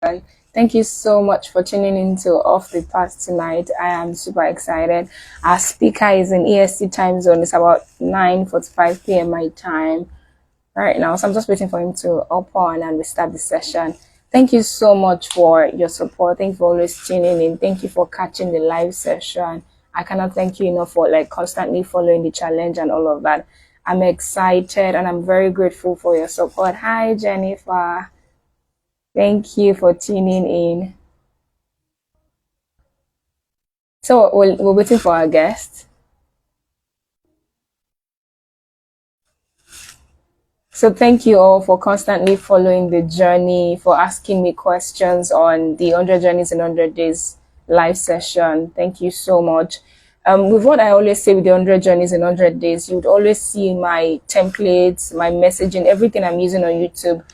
Thank you so much for tuning into Off the Path tonight. I am super excited. Our speaker is in EST time zone. It's about 9:45 p.m. my time right now. So I'm just waiting for him to up on and we start the session. Thank you so much for your support. Thank you for always tuning in. Thank you for catching the live session. I cannot thank you enough for like constantly following the challenge and all of that. I'm excited and I'm very grateful for your support. Hi, Jennifer. Thank you for tuning in. So we're waiting for our guest. So thank you all for constantly following the journey, for asking me questions on the 100 Journeys in 100 Days live session. Thank you so much. With what I always say with the 100 Journeys in 100 Days, you would always see my templates, my messaging, everything I'm using on YouTube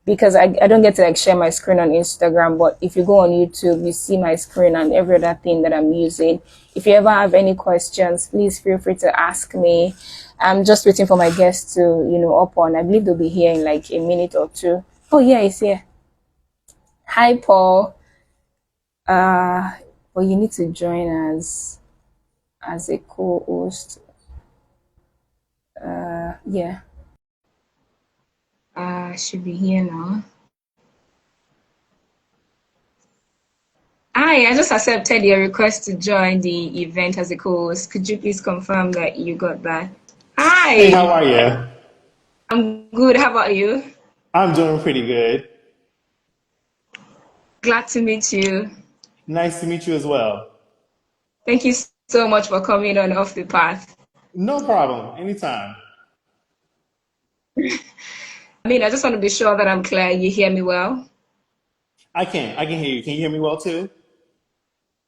because I don't get to like share my screen on Instagram, but if you go on YouTube, you see my screen and every other thing that I'm using. If you ever have any questions, please feel free to ask me. I'm just waiting for my guests to, up on. I believe they'll be here in like a minute or two. Oh yeah, he's here. Hi, Paul. Well, you need to join us as a co-host. Yeah. Should be here now. Hi, I just accepted your request to join the event as a co-host. Could you please confirm that you got that? Hey, how Hi, are you? I'm good. How about you? I'm doing pretty good. Glad to meet you. Nice to meet you as well. Thank you so much for coming on Off the Path. No problem. Anytime. I just want to be sure that I'm clear. You hear me well? I can hear you. Can you hear me well too?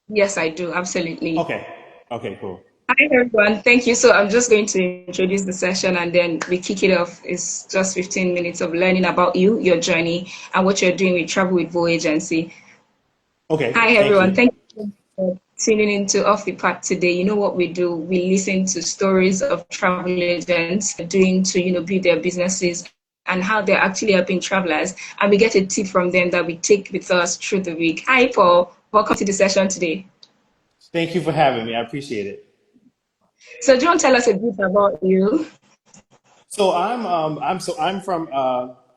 Yes, I do. Absolutely. Okay. Okay, cool. Hi, everyone. Thank you. So I'm just going to introduce the session and then we kick it off. It's just 15 minutes of learning about you, your journey, and what you're doing with Travel with Voy Agency. Okay, Hi, thank everyone. you. Thank you for tuning into Off the Path today. You know what we do? We listen to stories of travel agents doing to, build their businesses and how they're actually helping travelers. And we get a tip from them that we take with us through the week. Hi, Paul. Welcome to the session today. Thank you for having me. I appreciate it. So, do you want to tell us a bit about you? I'm from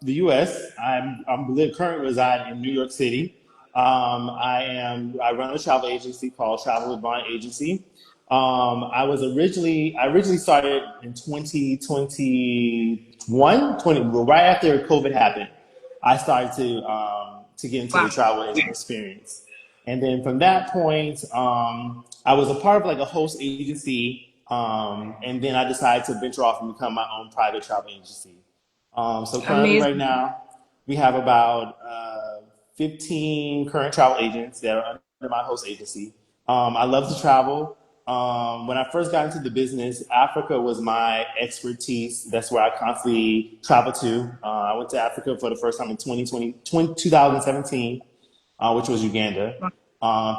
the U.S. I'm currently reside in New York City. I run a travel agency called Travel with Vine Agency. I originally started in 2021, well, right after COVID happened. I started to get into the Wow. travel agent experience. And then from that point, I was a part of like a host agency, and then I decided to venture off and become my own private travel agency. So currently, right Amazing. now, we have about 15 current travel agents that are under my host agency. I love to travel. When I first got into the business, Africa was my expertise. That's where I constantly travel to. I went to Africa for the first time in 2017, which was Uganda.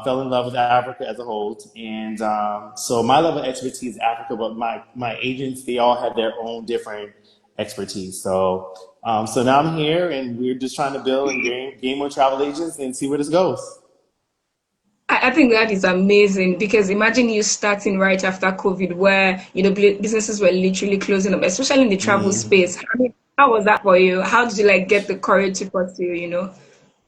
Fell in love with Africa as a whole, and so my level of expertise is Africa, but my agents they all have their own different expertise. So now I'm here, and we're just trying to build and gain more travel agents and see where this goes. I think that is amazing because imagine you starting right after COVID, where businesses were literally closing up, especially in the travel space. How was that for you? How did you like get the courage to pursue?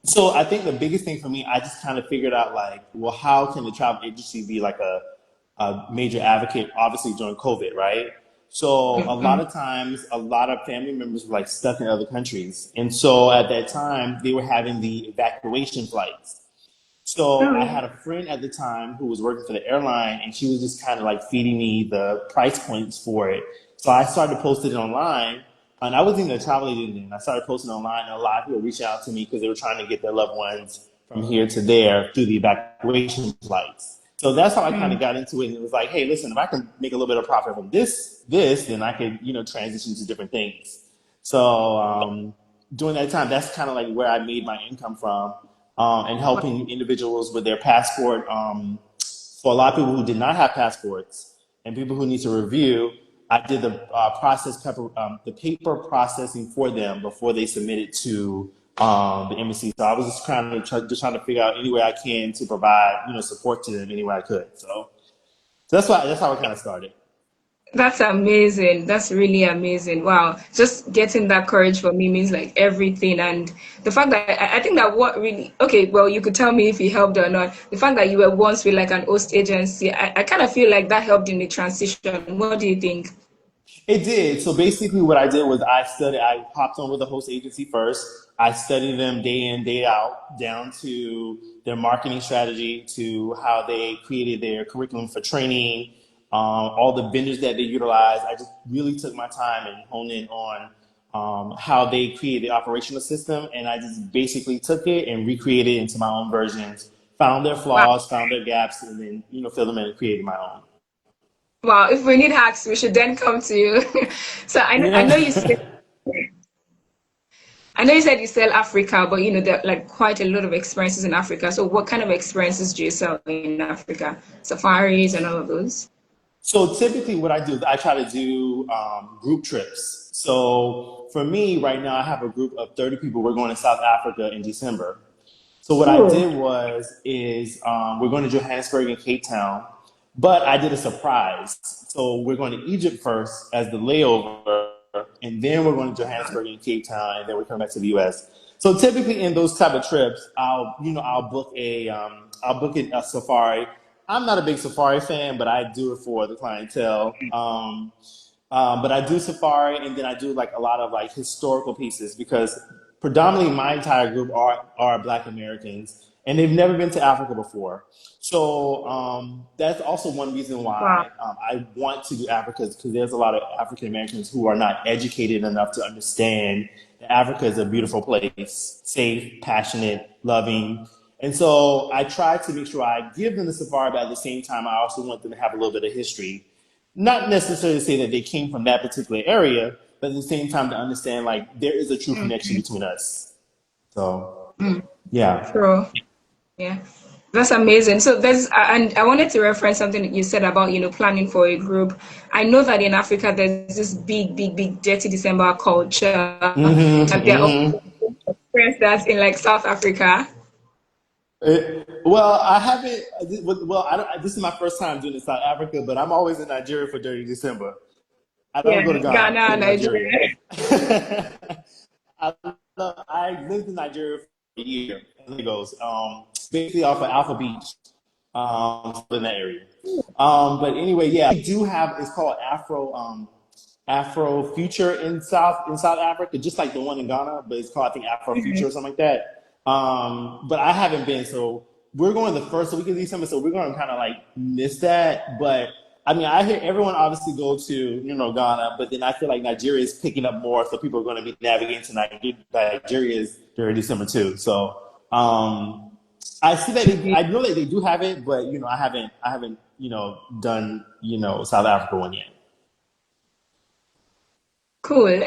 So I think the biggest thing for me, I just kind of figured out like, well, how can the travel agency be like a major advocate, obviously during COVID, right? So a lot of times, a lot of family members were like stuck in other countries. And so at that time, they were having the evacuation flights. So I Oh, had a friend at the time who was working for the airline, and she was just kind of like feeding me the price points for it. So I started posting it online, and I wasn't even a travel agent then. I started posting online, and a lot of people reached out to me because they were trying to get their loved ones from here to there through the evacuation flights. So that's how I kind of got into it, and it was like, hey, listen, if I can make a little bit of profit from this, then I could, transition to different things. So during that time, that's kind of like where I made my income from, and helping individuals with their passport. For a lot of people who did not have passports and people who need to review, I did the paper processing for them before they submitted to the embassy. So I was just just trying to figure out any way I can to provide, support to them any way I could. So that's how it kind of started. That's amazing. That's really amazing. Wow. Just getting that courage for me means like everything. And the fact that I think that what really, okay, well, you could tell me if it helped or not. The fact that you were once with like an host agency, I kind of feel like that helped in the transition. What do you think? It did. So basically, what I did was I hopped on with the host agency first. I studied them day in, day out, down to their marketing strategy, to how they created their curriculum for training, all the vendors that they utilize. I just really took my time and honed in on how they created the operational system. And I just basically took it and recreated it into my own versions, found their Wow. flaws, found their gaps, and then, filled them in and created my own. Wow. If we need hacks, we should then come to you. So I know you said, Yeah. I know you said you sell Africa, but there are like quite a lot of experiences in Africa. So what kind of experiences do you sell in Africa? Safaris and all of those? So typically, what I do is I try to do group trips. So for me, right now, I have a group of 30 people. We're going to South Africa in December. So what I Cool. did we're going to Johannesburg and Cape Town, but I did a surprise. So we're going to Egypt first as the layover, and then we're going to Johannesburg and Cape Town, and then we come back to the U.S. So typically in those type of trips, I'll book a safari. I'm not a big safari fan, but I do it for the clientele. But I do safari, and then I do like a lot of like historical pieces because predominantly my entire group are Black Americans, and they've never been to Africa before. So that's also one reason Wow. why I want to do Africa because there's a lot of African Americans who are not educated enough to understand that Africa is a beautiful place, safe, passionate, loving. And so I try to make sure I give them the safari, but at the same time, I also want them to have a little bit of history. Not necessarily to say that they came from that particular area, but at the same time to understand like there is a true connection between us. So yeah. True. Yeah. That's amazing. So and I wanted to reference something that you said about, planning for a group. I know that in Africa, there's this big, big, big Dirty December culture. Like they're Hmm. experienced that in like South Africa. Well, I haven't. Well, I don't, this is my first time doing it in South Africa, but I'm always in Nigeria for Dirty December. I don't go Yeah, to Ghana. I go Ghana, to Nigeria. Nigeria. I lived in Nigeria for a year in Lagos, basically off of Alpha Beach, in that area. But anyway, yeah, we do have. It's called Afro Future in South Africa, just like the one in Ghana, but it's called I think Afro Future or something like that. But I haven't been, so we're going the first week of December, so we're going to kind of like miss that. But I mean, I hear everyone obviously go to Ghana, but then I feel like Nigeria is picking up more, so people are going to be navigating to Nigeria is during December too. So I see that I know that they do have it, but I haven't done South Africa one yet. Cool.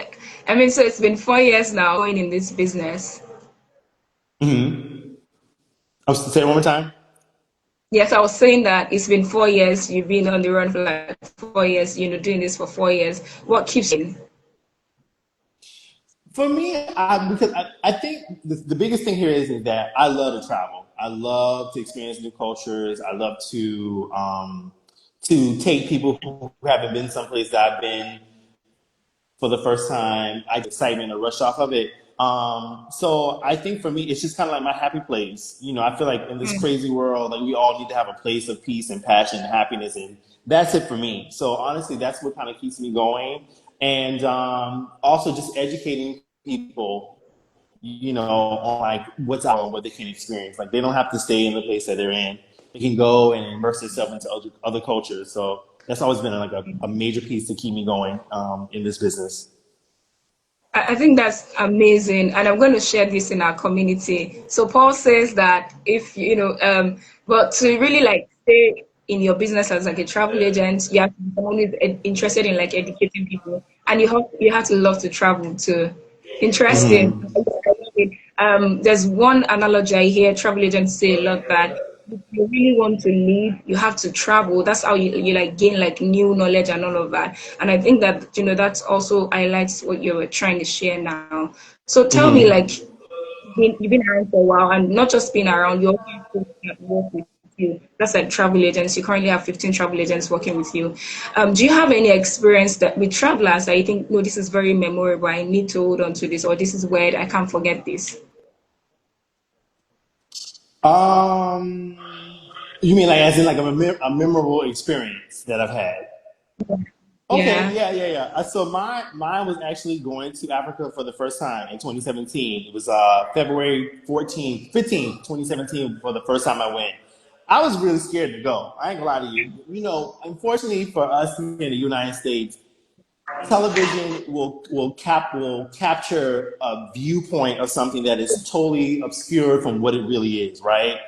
I mean, so it's been 4 years now going in this business. I'll say it one more time. Yes, I was saying that it's been 4 years. You've been on the run for like 4 years, doing this for 4 years. What keeps you? For me, because I think the biggest thing here is that I love to travel. I love to experience new cultures. I love to take people who haven't been someplace that I've been for the first time. I get excitement or rush off of it. So I think for me, it's just kind of like my happy place. I feel like in this crazy world, like we all need to have a place of peace and passion and happiness, and that's it for me. So honestly, that's what kind of keeps me going, and also just educating people, on like what's out and what they can experience. Like they don't have to stay in the place that they're in. They can go and immerse themselves into other cultures. So that's always been like a major piece to keep me going in this business. I think that's amazing, and I'm going to share this in our community. So Paul says that if but to really like stay in your business as like a travel agent, you have to be someone who's interested in like educating people, and you have to love to travel too. Interesting. Hmm. There's one analogy I hear travel agents say a lot that if you really want to live, you have to travel. That's how you like gain like new knowledge and all of that. And I think that that's also highlights what you were trying to share now. So tell me, like, Hmm. you've been around for a while, and not just being around, you also have folks that work with you. That's like travel agents. You currently have 15 travel agents working with you. Do you have any experience that with travelers that you think, no, this is very memorable, I need to hold on to this, or this is weird, I can't forget this? Um, you mean like as in like a memorable experience that I've had? Okay, Yeah. yeah, yeah, yeah. So mine was actually going to Africa for the first time in 2017. It was February 14th, 15th, 2017 for the first time I went. I was really scared to go. I ain't gonna lie to you. You know, unfortunately for us in the United States, television will capture a viewpoint of something that is totally obscure from what it really is, right?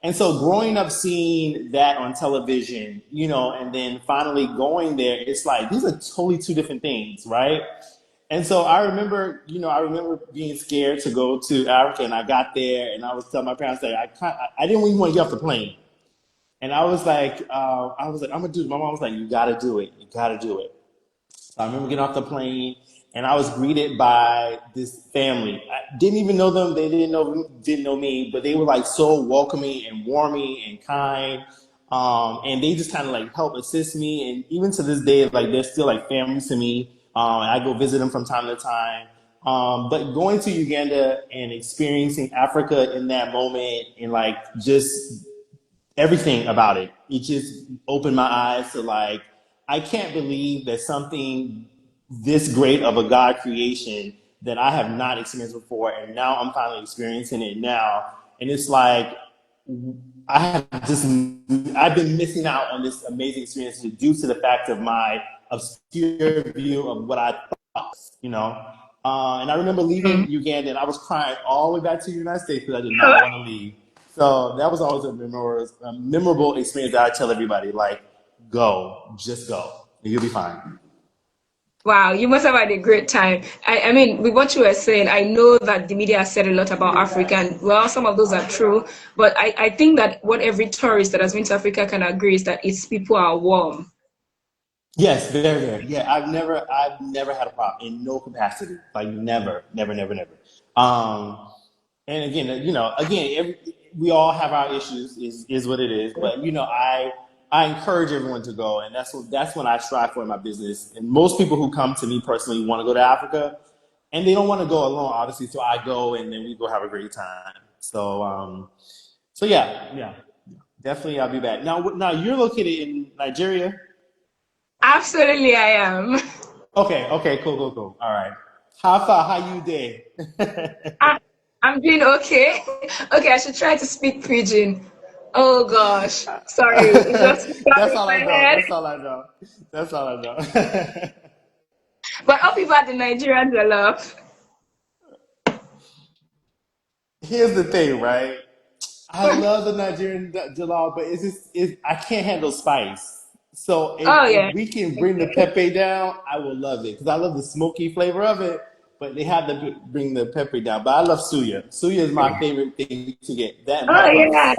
And so growing up seeing that on television, you know, and then finally going there, it's like these are totally two different things, right? And so I remember, you know, I remember being scared to go to Africa, and I got there, and I was telling my parents that I didn't even want to get off the plane, and I was like, I'm gonna do it. My mom was like, you got to do it, you got to do it. So I remember getting off the plane, and I was greeted by this family. I didn't even know them. They didn't know me, but they were like so welcoming and warming and kind. And they just kind of like help assist me. And even to this day, like they're still like family to me. And I go visit them from time to time. But going to Uganda and experiencing Africa in that moment and like just everything about it. It just opened my eyes to like, I can't believe that something this great of a God creation that I have not experienced before, and now I'm finally experiencing it now. And it's like I have just I've been missing out on this amazing experience due to the fact of my obscure view of what I thought, you know. And I remember leaving Uganda, and I was crying all the way back to the United States because I did not want to leave. So that was always a memorable experience that I tell everybody, like, go, just go, and you'll be fine. Wow, you must have had a great time. I mean, with what you were saying, I know that the media has said a lot about Africa, and well, some of those are true. But I think that what every tourist that has been to Africa can agree is that its people are warm. Yes, very, very. Yeah, I've never had a problem in no capacity. Like never, never, never, never. Um, and again, you know, we all have our issues. Is what it is. But you know, I encourage everyone to go, and that's what I strive for in my business. And most people who come to me personally want to go to Africa, and they don't want to go alone, obviously. So I go, and then we go have a great time. So yeah, yeah, definitely, I'll be back. Now you're located in Nigeria. Absolutely, I am. Okay, okay, cool, cool, cool. All right. How far? How you there? I, I'm doing okay. Okay, I should try to speak pidgin. Oh gosh, sorry, it just got That's in all I my know. head. That's all I know. That's all I know. But I'll be back the Nigerians a lot. Here's the thing, right? I love the Nigerian jollof, but I can't handle spice. So Oh if yeah. we can bring the pepe down, I will love it because I love the smoky flavor of it. But they have to bring the pepe down. But I love suya. Suya is my favorite thing to get. That and Oh pap yeah. rice.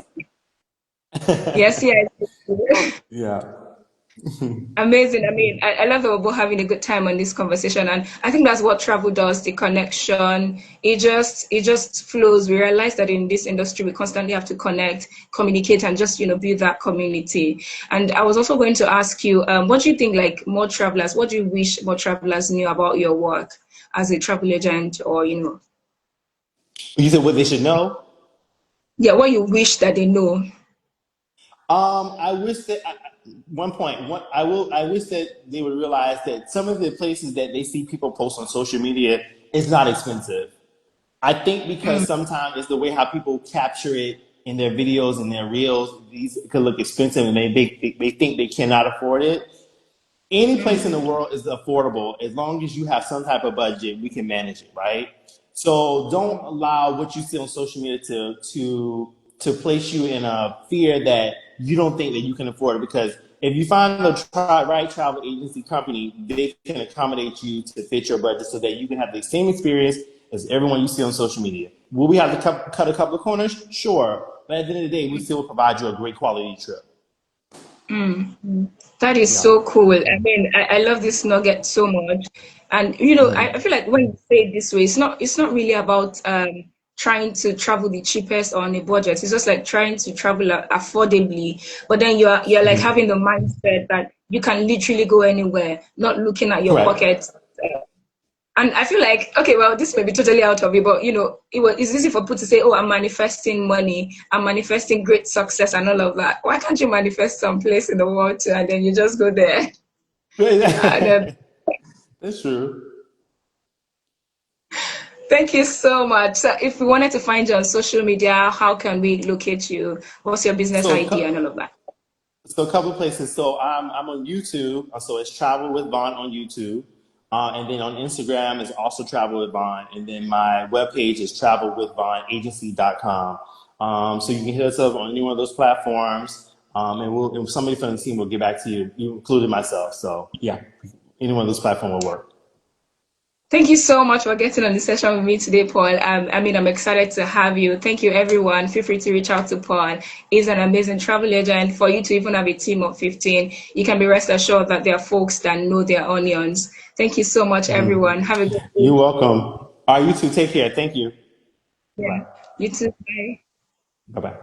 Yes, yes. Yeah. Amazing. I mean, I love that we're both having a good time on this conversation, and I think that's what travel does. The connection, it just flows. We realize that in this industry, we constantly have to connect, communicate, and just build that community. And I was also going to ask you, what do you think? Like more travelers, what do you wish more travelers knew about your work as a travel agent, or You said what they should know? yeah, what you wish that they know. I wish that one point, I wish that they would realize that some of the places that they see people post on social media is not expensive. I think because Mm, sometimes it's the way how people capture it in their videos and their reels. These could look expensive, and they think they cannot afford it. Any place in the world is affordable as long as you have some type of budget. We can manage it, right? So don't allow what you see on social media to place you in a fear that you don't think that you can afford it. Because if you find the right travel agency company, they can accommodate you to fit your budget so that you can have the same experience as everyone you see on social media. Will we have to cut a couple of corners? Sure, but at the end of the day, we still provide you a great quality trip. that is Yeah. so cool. I mean, I love this nugget so much. And I feel like when you say it this way, it's not really about trying to travel the cheapest or on a budget. It's just like trying to travel affordably. But then you're like having the mindset that you can literally go anywhere, not looking at your Correct. pocket. And I feel like, okay, well, this may be totally out of it, but it's easy for people to say, oh, I'm manifesting money, I'm manifesting great success and all of that. Why can't you manifest some place in the world too, and then you just go there? And then That's true. thank you so much. So if we wanted to find you on social media, how can we locate you? What's your business So, idea and all of that? so a couple of places. So I'm on YouTube. So it's Travel with Vaughn on YouTube. And then on Instagram is also Travel with Vaughn. And then my webpage is travelwithvaughnagency.com. So you can hit us up on any one of those platforms. And somebody from the team will get back to you, including myself. So yeah, any one of those platforms will work. Thank you so much for getting on the session with me today, Paul. I'm excited to have you. Thank you, everyone. Feel free to reach out to Paul. He's an amazing travel agent. For you to even have a team of 15, you can be rest assured that there are folks that know their onions. Thank you so much, everyone. Have a good You're day. welcome. All right, you too. Take care. Thank you. Yeah. Bye. You too. Bye. Bye bye.